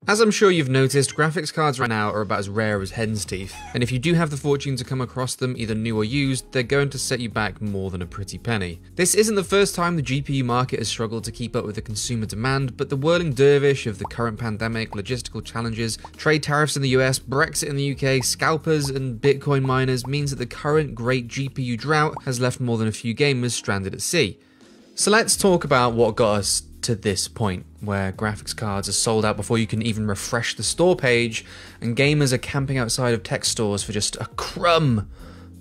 As I'm sure you've noticed, graphics cards right now are about as rare as hen's teeth, and if you do have the fortune to come across them, either new or used, they're going to set you back more than a pretty penny. This isn't the first time the GPU market has struggled to keep up with the consumer demand, but the whirling dervish of the current pandemic, logistical challenges, trade tariffs in the US, Brexit in the UK, scalpers and Bitcoin miners means that the current great GPU drought has left more than a few gamers stranded at sea. So let's talk about what got us to this point, where graphics cards are sold out before you can even refresh the store page, and gamers are camping outside of tech stores for just a crumb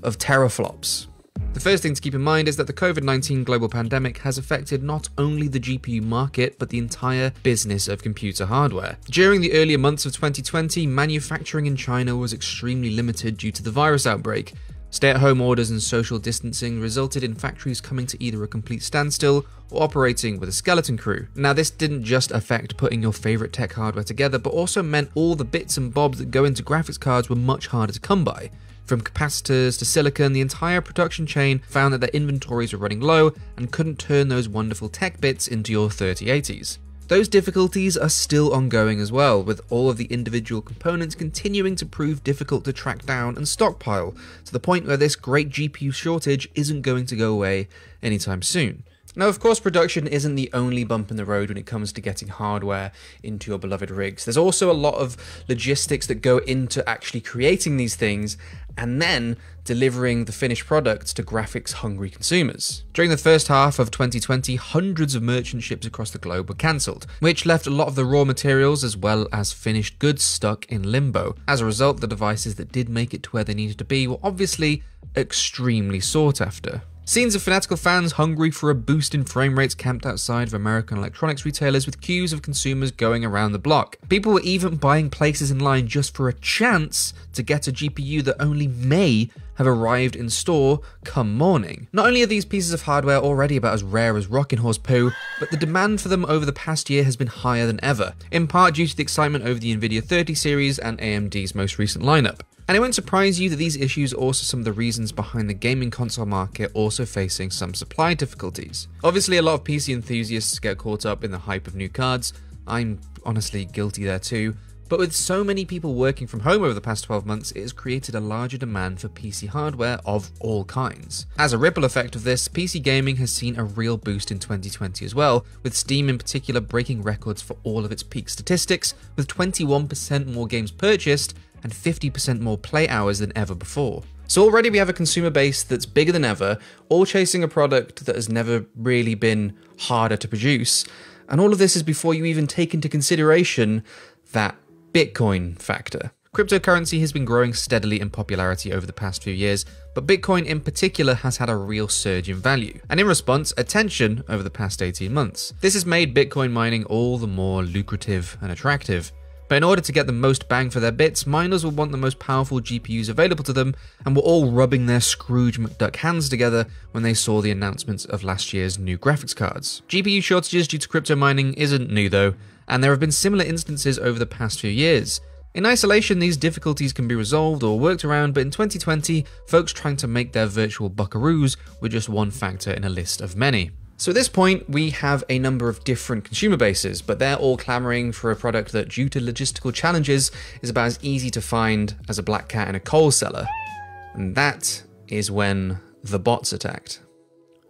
of teraflops. The first thing to keep in mind is that the COVID-19 global pandemic has affected not only the GPU market, but the entire business of computer hardware. During the earlier months of 2020, manufacturing in China was extremely limited due to the virus outbreak. Stay-at-home orders and social distancing resulted in factories coming to either a complete standstill or operating with a skeleton crew. Now, this didn't just affect putting your favorite tech hardware together, but also meant all the bits and bobs that go into graphics cards were much harder to come by. From capacitors to silicon, the entire production chain found that their inventories were running low and couldn't turn those wonderful tech bits into your 3080s. Those difficulties are still ongoing as well, with all of the individual components continuing to prove difficult to track down and stockpile, to the point where this great GPU shortage isn't going to go away anytime soon. Now, of course, production isn't the only bump in the road when it comes to getting hardware into your beloved rigs. There's also a lot of logistics that go into actually creating these things and then delivering the finished products to graphics-hungry consumers. During the first half of 2020, hundreds of merchant ships across the globe were cancelled, which left a lot of the raw materials as well as finished goods stuck in limbo. As a result, the devices that did make it to where they needed to be were obviously extremely sought after. Scenes of fanatical fans hungry for a boost in frame rates camped outside of American electronics retailers with queues of consumers going around the block. People were even buying places in line just for a chance to get a GPU that only may have arrived in store come morning. Not only are these pieces of hardware already about as rare as rocking horse poo, but the demand for them over the past year has been higher than ever, in part due to the excitement over the Nvidia 30 series and AMD's most recent lineup. And it won't surprise you that these issues are also some of the reasons behind the gaming console market also facing some supply difficulties. Obviously, a lot of PC enthusiasts get caught up in the hype of new cards. I'm honestly guilty there too. But with so many people working from home over the past 12 months, it has created a larger demand for PC hardware of all kinds. As a ripple effect of this, PC gaming has seen a real boost in 2020 as well, with Steam in particular breaking records for all of its peak statistics, with 21% more games purchased and 50% more play hours than ever before. So already we have a consumer base that's bigger than ever, all chasing a product that has never really been harder to produce. And all of this is before you even take into consideration that Bitcoin factor. Cryptocurrency has been growing steadily in popularity over the past few years, but Bitcoin in particular has had a real surge in value, and in response, attention over the past 18 months. This has made Bitcoin mining all the more lucrative and attractive. But in order to get the most bang for their bits, miners will want the most powerful GPUs available to them, and were all rubbing their Scrooge McDuck hands together when they saw the announcements of last year's new graphics cards. GPU shortages due to crypto mining isn't new though, and there have been similar instances over the past few years. In isolation, these difficulties can be resolved or worked around, but in 2020, folks trying to make their virtual buckaroos were just one factor in a list of many. So at this point, we have a number of different consumer bases, but they're all clamoring for a product that, due to logistical challenges, is about as easy to find as a black cat in a coal cellar. And that is when the bots attacked.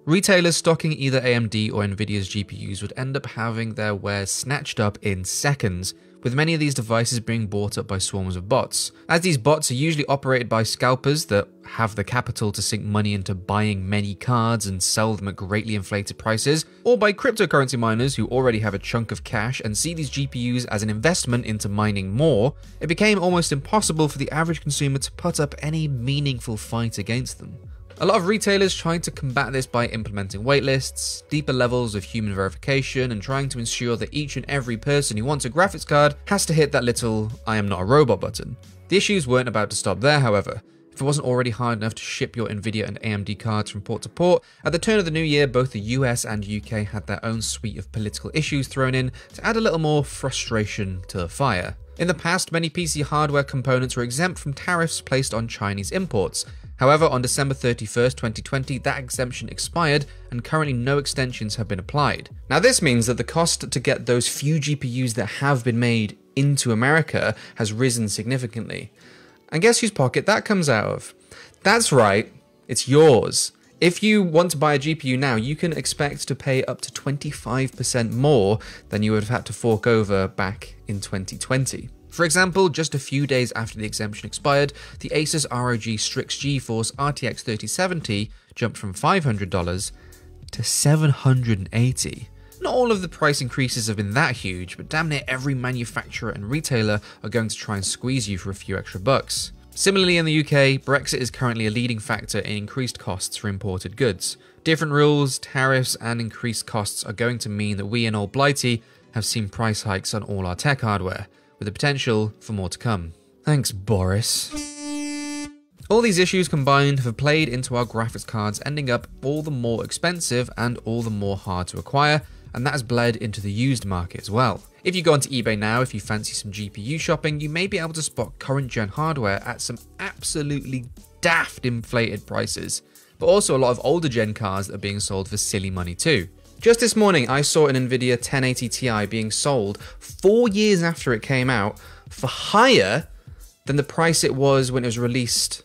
Retailers stocking either AMD or Nvidia's GPUs would end up having their wares snatched up in seconds, with many of these devices being bought up by swarms of bots. As these bots are usually operated by scalpers that have the capital to sink money into buying many cards and sell them at greatly inflated prices, or by cryptocurrency miners who already have a chunk of cash and see these GPUs as an investment into mining more, it became almost impossible for the average consumer to put up any meaningful fight against them. A lot of retailers tried to combat this by implementing waitlists, deeper levels of human verification, and trying to ensure that each and every person who wants a graphics card has to hit that little "I am not a robot" button. The issues weren't about to stop there, however. If it wasn't already hard enough to ship your Nvidia and AMD cards from port to port, at the turn of the new year, both the US and UK had their own suite of political issues thrown in to add a little more frustration to the fire. In the past, many PC hardware components were exempt from tariffs placed on Chinese imports. However, on December 31st, 2020, that exemption expired, and currently no extensions have been applied. Now, this means that the cost to get those few GPUs that have been made into America has risen significantly. And guess whose pocket that comes out of? That's right, it's yours. If you want to buy a GPU now, you can expect to pay up to 25% more than you would have had to fork over back in 2020. For example, just a few days after the exemption expired, the Asus ROG Strix GeForce RTX 3070 jumped from $500 to $780. Not all of the price increases have been that huge, but damn near every manufacturer and retailer are going to try and squeeze you for a few extra bucks. Similarly, in the UK, Brexit is currently a leading factor in increased costs for imported goods. Different rules, tariffs, and increased costs are going to mean that we in Old Blighty have seen price hikes on all our tech hardware, with the potential for more to come. Thanks, Boris. All these issues combined have played into our graphics cards ending up all the more expensive and all the more hard to acquire, and that has bled into the used market as well. If you go onto eBay now, if you fancy some GPU shopping, you may be able to spot current gen hardware at some absolutely daft inflated prices, but also a lot of older gen cars that are being sold for silly money too. Just this morning, I saw an Nvidia 1080 Ti being sold 4 years after it came out for higher than the price it was when it was released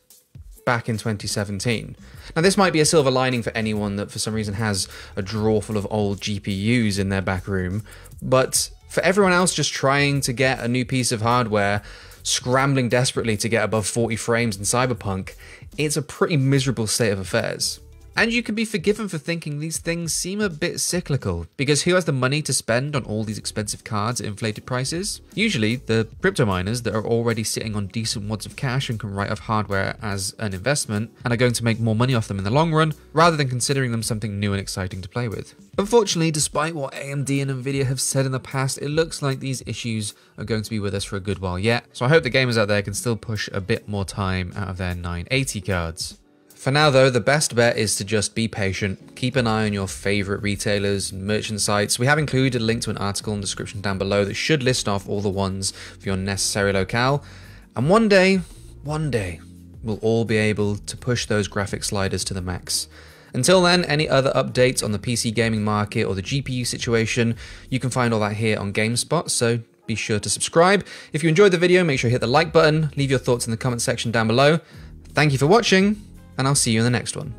back in 2017. Now, this might be a silver lining for anyone that for some reason has a drawer full of old GPUs in their back room, but for everyone else just trying to get a new piece of hardware, scrambling desperately to get above 40 frames in Cyberpunk, it's a pretty miserable state of affairs. And you can be forgiven for thinking these things seem a bit cyclical, because who has the money to spend on all these expensive cards at inflated prices? Usually the crypto miners that are already sitting on decent wads of cash and can write off hardware as an investment and are going to make more money off them in the long run, rather than considering them something new and exciting to play with. Unfortunately, despite what AMD and Nvidia have said in the past, it looks like these issues are going to be with us for a good while yet, so I hope the gamers out there can still push a bit more time out of their 980 cards. For now though, the best bet is to just be patient. Keep an eye on your favorite retailers and merchant sites. We have included a link to an article in the description down below that should list off all the ones for your necessary locale. And one day, we'll all be able to push those graphic sliders to the max. Until then, any other updates on the PC gaming market or the GPU situation, you can find all that here on GameSpot, so be sure to subscribe. If you enjoyed the video, make sure you hit the like button, leave your thoughts in the comment section down below. Thank you for watching, and I'll see you in the next one.